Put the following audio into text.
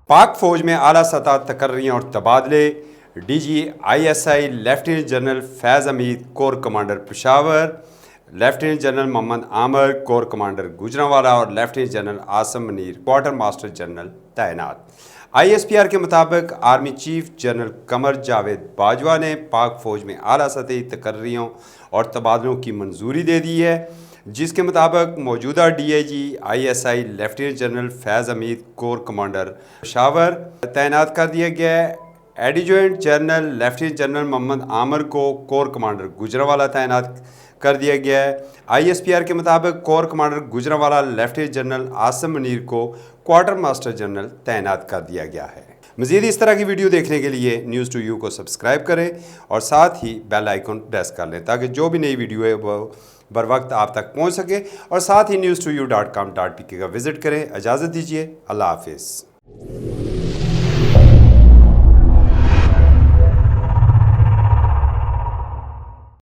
पाक फौज में आला सतह तकर्रियाँ और तबादले। DGISI lieutenant general Faiz Hameed corps commander Peshawar, lieutenant general Mohammad Amer corps commander Gujranwala और lieutenant general Asim Munir quartermaster general तैनात। ISPR के मुताबिक army chief general Qamar Javed Bajwa ने पाक फ़ौज में आला सतही तकर्रियों और तबादलों की मंजूरी दे दी है, जिसके मुताबिक मौजूदा DGISI lieutenant general Faiz Hameed corps commander Peshawar तैनात कर दिया गया है। एडिजुएंट जनरल लेफ्टिनेंट जनरल मोहम्मद आमर को कोर कमांडर गुजरांवाला तैनात कर दिया गया है। ISPR के मुताबिक corps commander Gujranwala lieutenant general Asim Munir को क्वार्टर मास्टर जनरल तैनात कर दिया गया है। मज़ीद इस तरह की वीडियो देखने के लिए News2U को सब्सक्राइब करें और साथ ही बेल आइकन प्रेस कर लें ताकि जो भी नई वीडियो है वो बर वक्त आप तक पहुंच सके। और साथ ही news2u.com.pk का विज़िट करें। इजाज़त दीजिए, अल्लाह हाफिज़।